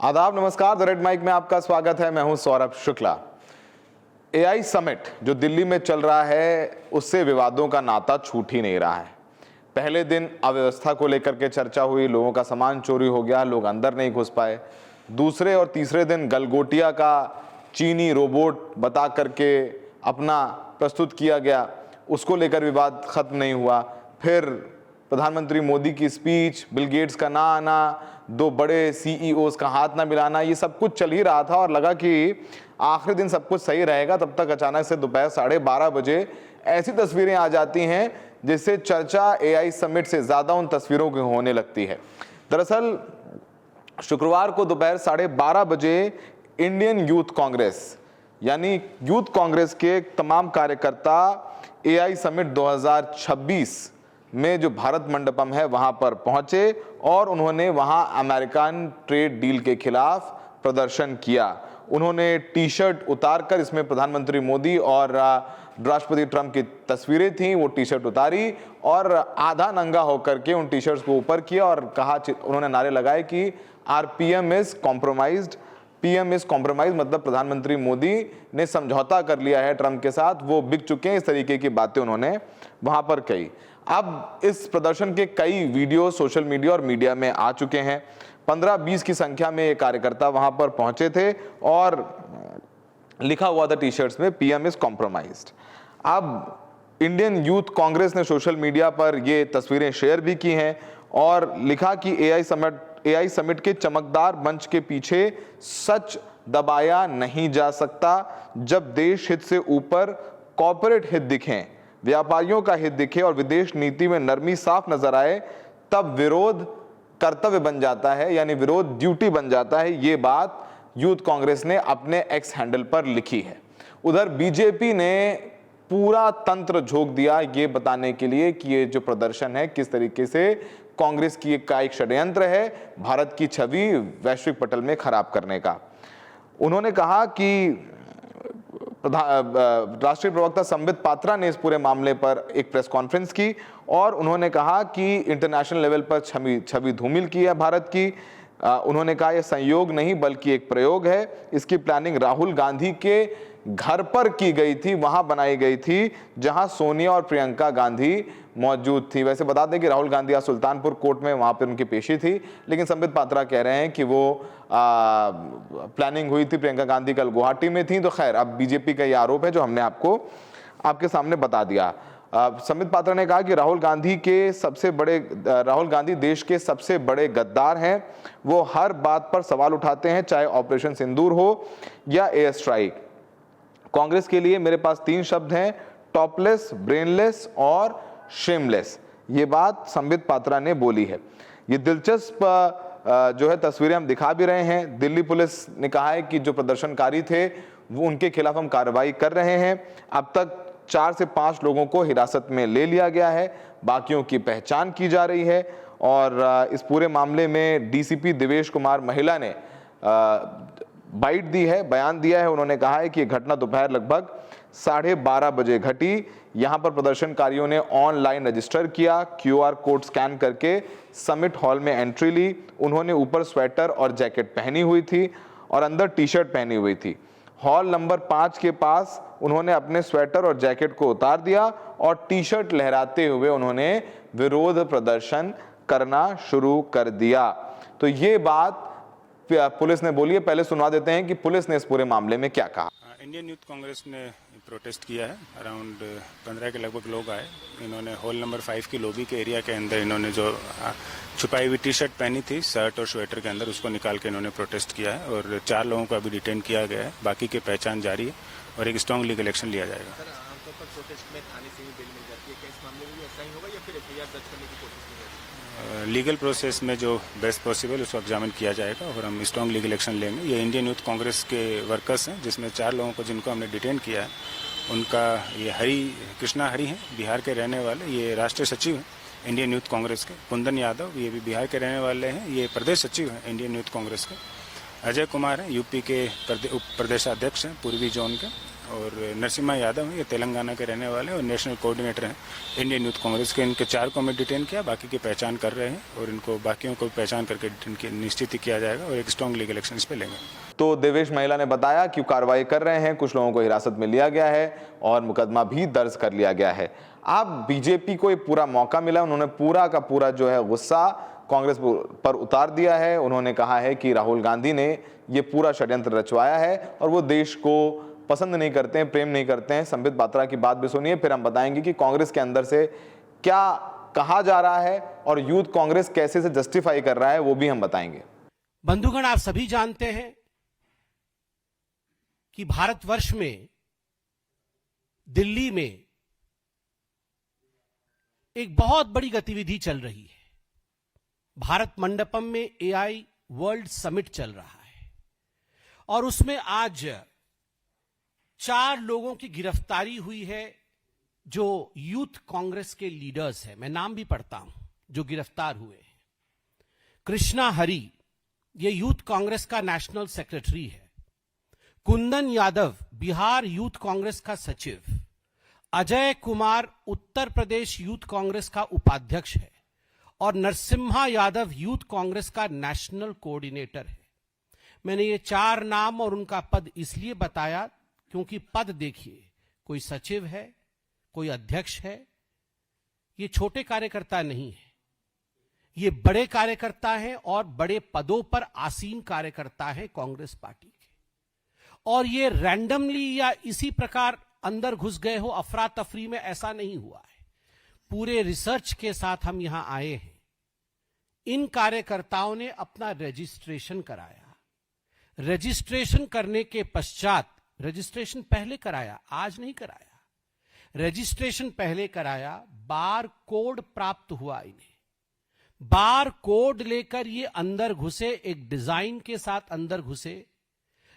आदाब, नमस्कार। The red mic में आपका स्वागत है। मैं हूं सौरभ शुक्ला। एआई समिट जो दिल्ली में चल रहा है उससे विवादों का नाता छूट ही नहीं रहा है। पहले दिन अव्यवस्था को लेकर के चर्चा हुई, लोगों का सामान चोरी हो गया, लोग अंदर नहीं घुस पाए। दूसरे और तीसरे दिन गलगोटिया का चीनी रोबोट बता करके अपना प्रस्तुत किया गया, उसको लेकर विवाद खत्म नहीं हुआ। फिर प्रधानमंत्री मोदी की स्पीच, बिल गेट्स का ना आना, दो बड़े सीईओज का हाथ ना मिलाना, ये सब कुछ चल ही रहा था और लगा कि आखिरी दिन सब कुछ सही रहेगा। तब तक अचानक से दोपहर 12:30 बजे ऐसी तस्वीरें आ जाती हैं जिससे चर्चा एआई समिट से ज्यादा उन तस्वीरों की होने लगती है। दरअसल शुक्रवार को दोपहर 12:30 बजे इंडियन यूथ कांग्रेस यानी यूथ कांग्रेस के तमाम कार्यकर्ता एआई समिट 2026 में जो भारत मंडपम है वहां पर पहुंचे और उन्होंने वहां अमेरिकन ट्रेड डील के खिलाफ प्रदर्शन किया। उन्होंने टी शर्ट उतारकर, इसमें प्रधानमंत्री मोदी और राष्ट्रपति ट्रंप की तस्वीरें थीं, वो टी शर्ट उतारी और आधा नंगा होकर के उन टी शर्ट्स को ऊपर किया और कहा, उन्होंने नारे लगाए कि RPM is compromised. PM is compromise मतलब प्रधानमंत्री मोदी ने समझौता कर लिया है ट्रंप के साथ, वो बिक चुके हैं। इस तरीके की बातें उन्होंने वहां पर कही। अब इस प्रदर्शन के कई वीडियो सोशल मीडिया और मीडिया में आ चुके हैं। 15-20 की संख्या में ये कार्यकर्ता वहां पर पहुंचे थे और लिखा हुआ था टी शर्ट्स में, पीएम इज कॉम्प्रोमाइज्ड। अब इंडियन यूथ कांग्रेस ने सोशल मीडिया पर ये तस्वीरें शेयर भी की हैं और लिखा कि एआई समिट के चमकदार मंच के पीछे सच दबाया नहीं जा सकता। जब देश हित से ऊपर कॉर्पोरेट हित दिखें, व्यापारियों का हित दिखे और विदेश नीति में नरमी साफ नजर आए, तब विरोध कर्तव्य बन जाता है, यानी विरोध ड्यूटी बन जाता है। ये बात यूथ कांग्रेस ने अपने एक्स हैंडल पर लिखी है। उधर बीजेपी ने पूरा तंत्र झोंक दिया ये बताने के लिए कि ये जो प्रदर्शन है किस तरीके से कांग्रेस की एक षड्यंत्र है भारत की छवि वैश्विक पटल में खराब करने का। उन्होंने कहा कि राष्ट्रीय प्रवक्ता संबित पात्रा ने इस पूरे मामले पर एक प्रेस कॉन्फ्रेंस की और उन्होंने कहा कि इंटरनेशनल लेवल पर छवि धूमिल की है भारत की। उन्होंने कहा यह संयोग नहीं बल्कि एक प्रयोग है। इसकी प्लानिंग राहुल गांधी के घर पर की गई थी, वहां बनाई गई थी जहां सोनिया और प्रियंका गांधी मौजूद थी। वैसे बता दें कि राहुल गांधी आज सुल्तानपुर कोर्ट में वहां पर उनकी पेशी थी, लेकिन संबित पात्रा कह रहे हैं कि वो प्लानिंग हुई थी, प्रियंका गांधी कल गुवाहाटी में थी। तो खैर, अब बीजेपी का ये आरोप है जो हमने आपके सामने बता दिया। संबित पात्रा ने कहा कि राहुल गांधी देश के सबसे बड़े गद्दार हैं। वो हर बात पर सवाल उठाते हैं, चाहे ऑपरेशन सिंदूर हो या एयर स्ट्राइक। कांग्रेस के लिए मेरे पास 3 शब्द हैं, टॉपलेस, ब्रेनलेस और शेमलेस। ये बात संबित पात्रा ने बोली है। ये दिलचस्प जो है तस्वीरें हम दिखा भी रहे हैं। दिल्ली पुलिस ने कहा है कि जो प्रदर्शनकारी थे वो उनके खिलाफ हम कार्रवाई कर रहे हैं। अब तक 4 से 5 लोगों को हिरासत में ले लिया गया है, बाकियों की पहचान की जा रही है। और इस पूरे मामले में डीसीपी देवेश कुमार महिला ने बाइट दी है, बयान दिया है। उन्होंने कहा है कि घटना दोपहर लगभग 12:30 बजे घटी। यहां पर प्रदर्शनकारियों ने ऑनलाइन रजिस्टर किया, क्यूआर कोड स्कैन करके समिट हॉल में एंट्री ली। उन्होंने ऊपर स्वेटर और जैकेट पहनी हुई थी और अंदर टी शर्ट पहनी हुई थी। हॉल नंबर 5 के पास उन्होंने अपने स्वेटर और जैकेट को उतार दिया और टी शर्ट लहराते हुए उन्होंने विरोध प्रदर्शन करना शुरू कर दिया। तो ये बात पुलिस ने बोली है। पहले सुनवा देते हैं कि पुलिस ने इस पूरे मामले में क्या कहा। इंडियन यूथ कांग्रेस ने प्रोटेस्ट किया है। अराउंड 15 के लगभग लोग आए। इन्होंने हॉल नंबर 5 की लॉबी के एरिया के अंदर इन्होंने जो छुपाई हुई टी शर्ट पहनी थी शर्ट और स्वेटर के अंदर, उसको निकाल के इन्होंने प्रोटेस्ट किया है और 4 लोगों को अभी डिटेन किया गया है। बाकी की पहचान जारी है और एक स्ट्रॉन्ग लीगल एक्शन लिया जाएगा। सर, आमतौर पर प्रोटेस्ट में थाने से ही बेल मिल जाती है, क्या इस मामले में भी ऐसा ही होगा या फिर एफआईआर दर्ज करने की कोशिश की जाएगी? लीगल प्रोसेस में जो बेस्ट पॉसिबल उसको एग्जामिन किया जाएगा और हम स्ट्रॉन्ग लीगल एक्शन लेंगे। ये इंडियन यूथ कांग्रेस के वर्कर्स हैं, जिसमें 4 लोगों को जिनको हमने डिटेन किया है, उनका ये कृष्णा हरि हैं, बिहार के रहने वाले। ये राष्ट्रीय सचिव हैं इंडियन यूथ कांग्रेस के। कुंदन यादव, ये भी बिहार के रहने वाले हैं, ये प्रदेश सचिव हैं इंडियन यूथ कांग्रेस के। अजय कुमार हैं, यूपी के उप प्रदेशाध्यक्ष हैं पूर्वी जोन के। और नरसिम्हा यादव हैं, ये तेलंगाना के रहने वाले हैं और नेशनल कोऑर्डिनेटर हैं इंडियन यूथ कांग्रेस के। इनके 4 को हमने डिटेन किया, बाकी की पहचान कर रहे हैं और इनको बाकियों को पहचान करके इनकी निश्चित किया जाएगा और एक स्ट्रॉन्ग लीगल एक्शन इस पे लेंगे। तो देवेश महिला ने बताया कि कार्रवाई कर रहे हैं, कुछ लोगों को हिरासत में लिया गया है और मुकदमा भी दर्ज कर लिया गया है। अब बीजेपी को एक पूरा मौका मिला, उन्होंने पूरा का पूरा जो है गुस्सा कांग्रेस पर उतार दिया है। उन्होंने कहा है कि राहुल गांधी ने ये पूरा षड्यंत्र रचवाया है और वो देश को पसंद नहीं करते हैं, प्रेम नहीं करते हैं। संबित पात्रा की बात भी सुनिए, फिर हम बताएंगे कि कांग्रेस के अंदर से क्या कहा जा रहा है और यूथ कांग्रेस कैसे से जस्टिफाई कर रहा है, वो भी हम बताएंगे। बंधुगण, आप सभी जानते हैं कि भारतवर्ष में दिल्ली में एक बहुत बड़ी गतिविधि चल रही है। भारत मंडपम में एआई वर्ल्ड समिट चल रहा है और उसमें आज 4 लोगों की गिरफ्तारी हुई है जो यूथ कांग्रेस के लीडर्स हैं। मैं नाम भी पढ़ता हूं जो गिरफ्तार हुए हैं। कृष्णा हरी, ये यूथ कांग्रेस का नेशनल सेक्रेटरी है। कुंदन यादव, बिहार यूथ कांग्रेस का सचिव। अजय कुमार, उत्तर प्रदेश यूथ कांग्रेस का उपाध्यक्ष है और नरसिम्हा यादव यूथ कांग्रेस का नेशनल कोऑर्डिनेटर है। मैंने ये 4 नाम और उनका पद इसलिए बताया क्योंकि पद देखिए, कोई सचिव है, कोई अध्यक्ष है। ये छोटे कार्यकर्ता नहीं है, ये बड़े कार्यकर्ता हैं और बड़े पदों पर आसीन कार्यकर्ता हैं कांग्रेस पार्टी के। और ये रैंडमली या इसी प्रकार अंदर घुस गए हो अफरा तफरी में, ऐसा नहीं हुआ है। पूरे रिसर्च के साथ हम यहां आए हैं। इन कार्यकर्ताओं ने अपना रजिस्ट्रेशन कराया। रजिस्ट्रेशन करने के पश्चात, रजिस्ट्रेशन पहले कराया, आज नहीं कराया, रजिस्ट्रेशन पहले कराया, बार कोड प्राप्त हुआ इन्हें। बार कोड लेकर ये अंदर घुसे, एक डिजाइन के साथ अंदर घुसे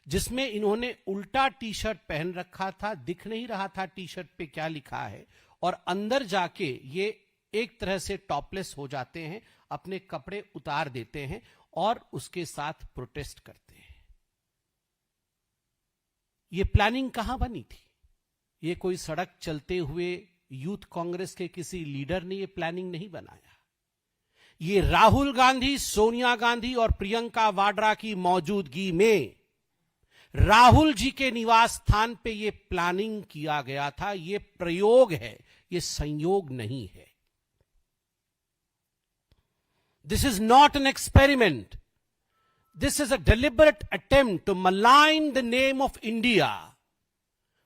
जिसमें इन्होंने उल्टा टी शर्ट पहन रखा था, दिख नहीं रहा था टी शर्ट पे क्या लिखा है, और अंदर जाके ये एक तरह से टॉपलेस हो जाते हैं, अपने कपड़े उतार देते हैं और उसके साथ प्रोटेस्ट करते हैं। ये प्लानिंग कहां बनी थी? ये कोई सड़क चलते हुए यूथ कांग्रेस के किसी लीडर ने ये प्लानिंग नहीं बनाया। ये राहुल गांधी, सोनिया गांधी और प्रियंका वाड्रा की मौजूदगी में राहुल जी के निवास स्थान पे ये प्लानिंग किया गया था। ये प्रयोग है, ये संयोग नहीं है। This is not an experiment, this is a deliberate attempt to malign the name of India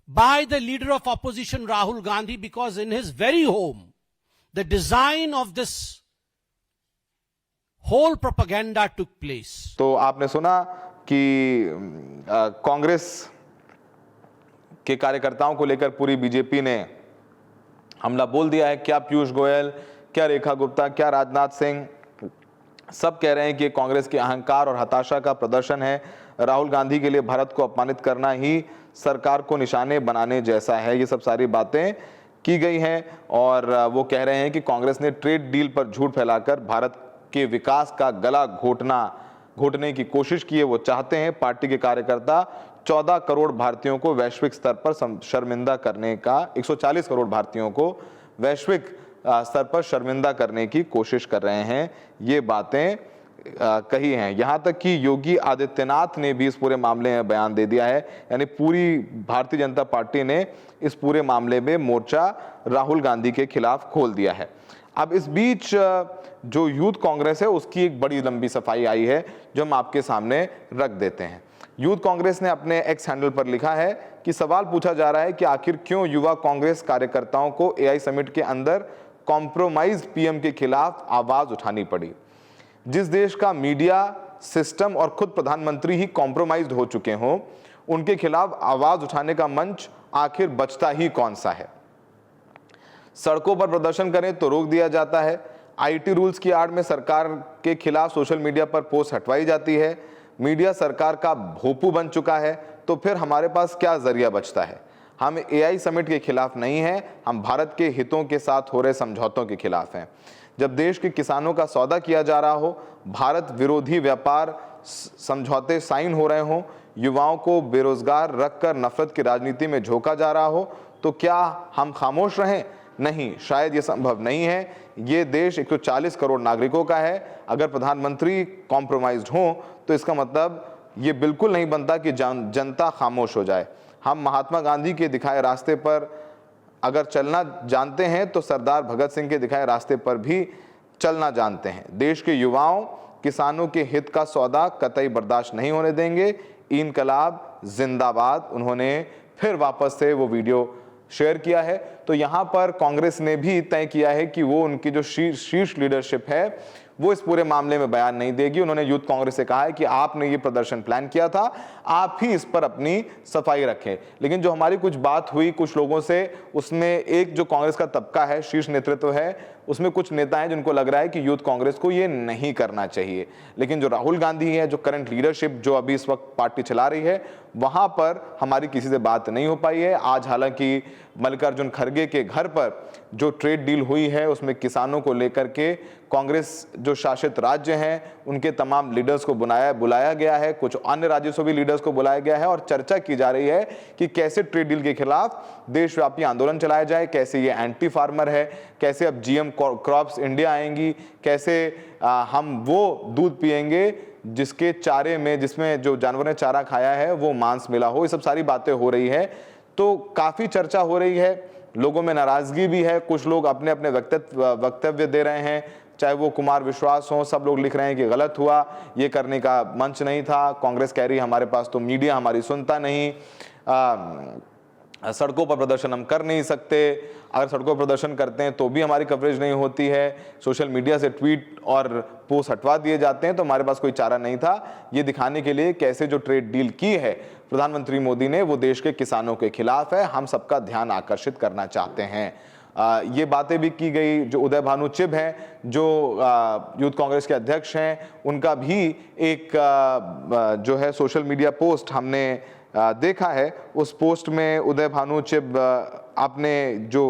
by the leader of opposition Rahul Gandhi, because in his very home the design of this whole propaganda took place. तो आपने सुना कि कांग्रेस के कार्यकर्ताओं को लेकर पूरी BJP ने हमला बोल दिया है। क्या पीयूष गोयल, क्या रेखा गुप्ता, क्या राजनाथ सिंह, सब कह रहे हैं कि कांग्रेस के अहंकार और हताशा का प्रदर्शन है। राहुल गांधी के लिए भारत को अपमानित करना ही सरकार को निशाने बनाने जैसा है। ये सब सारी बातें की गई हैं और वो कह रहे हैं कि कांग्रेस ने ट्रेड डील पर झूठ फैलाकर भारत के विकास का गला घोटने की कोशिश की है। वो चाहते हैं पार्टी के कार्यकर्ता 14 करोड़ भारतीयों को वैश्विक स्तर पर शर्मिंदा करने का, 140 करोड़ भारतीयों को वैश्विक स्तर पर शर्मिंदा करने की कोशिश कर रहे हैं। ये बातें कही हैं। यहां तक कि योगी आदित्यनाथ ने भी इस पूरे मामले में बयान दे दिया है। यानी पूरी भारतीय जनता पार्टी ने इस पूरे मामले में मोर्चा राहुल गांधी के खिलाफ खोल दिया है। अब इस बीच जो यूथ कांग्रेस है उसकी एक बड़ी लंबी सफाई आई है जो हम आपके सामने रख देते हैं। यूथ कांग्रेस ने अपने एक्स हैंडल पर लिखा है कि सवाल पूछा जा रहा है कि आखिर क्यों युवा कांग्रेस कार्यकर्ताओं को एआई समिट के अंदर कॉम्प्रोमाइज पीएम के खिलाफ आवाज उठानी पड़ी। जिस देश का मीडिया सिस्टम और खुद प्रधानमंत्री ही कॉम्प्रोमाइज्ड हो चुके हों, उनके खिलाफ आवाज उठाने का मंच आखिर बचता ही कौन सा है। सड़कों पर प्रदर्शन करें तो रोक दिया जाता है। आईटी रूल्स की आड़ में सरकार के खिलाफ सोशल मीडिया पर पोस्ट हटवाई जाती है। मीडिया सरकार का भोंपू बन चुका है, तो फिर हमारे पास क्या जरिया बचता है। हम एआई समिट के खिलाफ नहीं हैं, हम भारत के हितों के साथ हो रहे समझौतों के खिलाफ हैं। जब देश के किसानों का सौदा किया जा रहा हो, भारत विरोधी व्यापार समझौते साइन हो रहे हों, युवाओं को बेरोजगार रखकर नफरत की राजनीति में झोंका जा रहा हो, तो क्या हम खामोश रहें? नहीं, शायद ये संभव नहीं है। ये देश 140 करोड़ नागरिकों का है। अगर प्रधानमंत्री कॉम्प्रोमाइज्ड हों तो इसका मतलब ये बिल्कुल नहीं बनता कि जनता खामोश हो जाए। हम महात्मा गांधी के दिखाए रास्ते पर अगर चलना जानते हैं तो सरदार भगत सिंह के दिखाए रास्ते पर भी चलना जानते हैं। देश के युवाओं, किसानों के हित का सौदा कतई बर्दाश्त नहीं होने देंगे। इनकलाब जिंदाबाद। उन्होंने फिर वापस से वो वीडियो शेयर किया है। तो यहाँ पर कांग्रेस ने भी तय किया है कि वो उनकी जो शीर्ष लीडरशिप है वो इस पूरे मामले में बयान नहीं देगी। उन्होंने यूथ कांग्रेस से कहा है कि आपने ये प्रदर्शन प्लान किया था, आप ही इस पर अपनी सफाई रखें। लेकिन जो हमारी कुछ बात हुई कुछ लोगों से, उसमें एक जो कांग्रेस का तबका है, शीर्ष नेतृत्व है, उसमें कुछ नेता हैं जिनको लग रहा है कि यूथ कांग्रेस को ये नहीं करना चाहिए। लेकिन जो राहुल गांधी है, जो करंट लीडरशिप जो अभी इस वक्त पार्टी चला रही है, वहां पर हमारी किसी से बात नहीं हो पाई है। आज हालांकि मल्लिकार्जुन खड़गे के घर पर जो ट्रेड डील हुई है उसमें किसानों को लेकर के कांग्रेस जो शासित राज्य हैं उनके तमाम लीडर्स को बुलाया गया है, कुछ अन्य राज्यों से भी लीडर्स को बुलाया गया है और चर्चा की जा रही है कि कैसे ट्रेड डील के खिलाफ देशव्यापी आंदोलन चलाया जाए, कैसे ये एंटी फार्मर है, कैसे अब जीएम क्रॉप्स इंडिया आएंगी, कैसे हम वो दूध पिएंगे जिसके चारे में, जिसमें जो जानवर ने चारा खाया है वो मांस मिला हो। ये सब सारी बातें हो रही है। तो काफी चर्चा हो रही है, लोगों में नाराजगी भी है, कुछ लोग अपने अपने वक्तव्य दे रहे हैं, चाहे वो कुमार विश्वास हो, सब लोग लिख रहे हैं कि गलत हुआ, ये करने का मंच नहीं था। कांग्रेस कह रही है हमारे पास तो मीडिया हमारी सुनता नहीं, सड़कों पर प्रदर्शन हम कर नहीं सकते, अगर सड़कों पर प्रदर्शन करते हैं तो भी हमारी कवरेज नहीं होती है, सोशल मीडिया से ट्वीट और पोस्ट हटवा दिए जाते हैं, तो हमारे पास कोई चारा नहीं था। ये दिखाने के लिए कैसे जो ट्रेड डील की है प्रधानमंत्री मोदी ने वो देश के किसानों के खिलाफ है, हम सबका ध्यान आकर्षित करना चाहते हैं। ये बातें भी की गई। जो उदय भानु चिब हैं, जो यूथ कांग्रेस के अध्यक्ष हैं, उनका भी एक जो है सोशल मीडिया पोस्ट हमने देखा है। उस पोस्ट में उदय भानु चिब अपने जो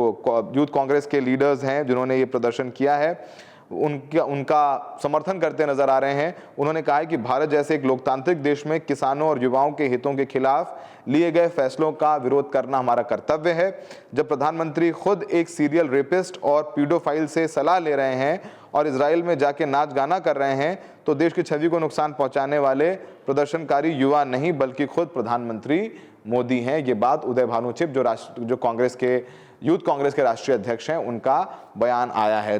यूथ कांग्रेस के लीडर्स हैं जिन्होंने ये प्रदर्शन किया है उनका समर्थन करते नजर आ रहे हैं। उन्होंने कहा है कि भारत जैसे एक लोकतांत्रिक देश में किसानों और युवाओं के हितों के खिलाफ लिए गए फैसलों का विरोध करना हमारा कर्तव्य है। जब प्रधानमंत्री खुद एक सीरियल रेपिस्ट और पीडोफाइल से सलाह ले रहे हैं और इजराइल में जाके नाच गाना कर रहे हैं तो देश की छवि को नुकसान पहुंचाने वाले प्रदर्शनकारी युवा नहीं बल्कि खुद प्रधानमंत्री मोदी हैं। ये बात उदय भानु चिब जो कांग्रेस के यूथ कांग्रेस के राष्ट्रीय अध्यक्ष हैं उनका बयान आया है।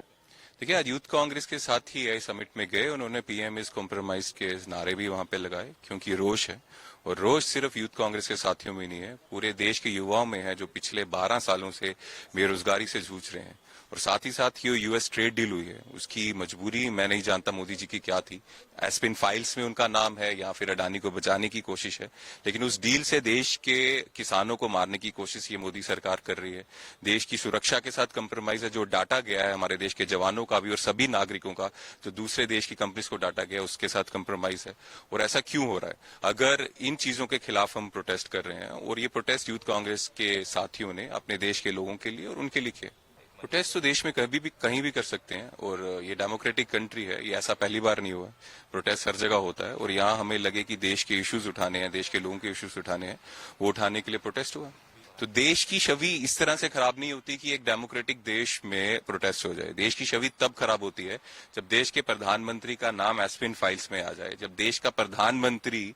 देखिए, आज यूथ कांग्रेस के साथ ही एआई समिट में गए, उन्होंने पीएम इज कॉम्प्रोमाइज के नारे भी वहां पे लगाए, क्योंकि रोष है। और रोष सिर्फ यूथ कांग्रेस के साथियों में नहीं है, पूरे देश के युवाओं में है जो पिछले 12 सालों से बेरोजगारी से जूझ रहे हैं। और साथ ही साथ ये यूएस ट्रेड डील हुई है, उसकी मजबूरी मैं नहीं जानता मोदी जी की क्या थी। एस्पिन फाइल्स में उनका नाम है या फिर अडानी को बचाने की कोशिश है, लेकिन उस डील से देश के किसानों को मारने की कोशिश ये मोदी सरकार कर रही है। देश की सुरक्षा के साथ कंप्रोमाइज है, जो डाटा गया है हमारे देश के जवानों का भी और सभी नागरिकों का, जो दूसरे देश की कंपनीज को डाटा गया उसके साथ कंप्रोमाइज है। और ऐसा क्यों हो रहा है? अगर इन चीजों के खिलाफ हम प्रोटेस्ट कर रहे हैं, और ये प्रोटेस्ट यूथ कांग्रेस के साथियों ने अपने देश के लोगों के लिए और उनके लिए किया। प्रोटेस्ट तो देश में कहीं भी कर सकते हैं, और ये डेमोक्रेटिक कंट्री है, ये ऐसा पहली बार नहीं हुआ। प्रोटेस्ट हर जगह होता है, और यहाँ हमें लगे कि देश के इश्यूज उठाने हैं, देश के लोगों के इश्यूज उठाने हैं, वो उठाने के लिए प्रोटेस्ट हुआ। तो देश की छवि इस तरह से खराब नहीं होती कि एक डेमोक्रेटिक देश में प्रोटेस्ट हो जाए। देश की छवि तब खराब होती है जब देश के प्रधानमंत्री का नाम एस्पिन फाइल्स में आ जाए, जब देश का प्रधानमंत्री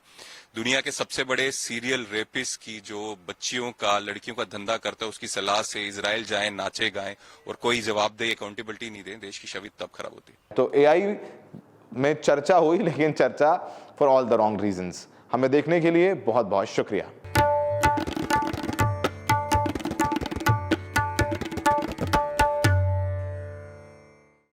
दुनिया के सबसे बड़े सीरियल रेपिस्ट की जो बच्चियों का, लड़कियों का धंधा करता है, उसकी सलाह से इजराइल जाएं, नाचे गाएं और कोई जवाबदेही, अकाउंटेबिलिटी नहीं दे, देश की छवि तब खराब होती है। तो एआई में चर्चा हुई, लेकिन चर्चा for all the wrong reasons. हमें देखने के लिए बहुत बहुत शुक्रिया।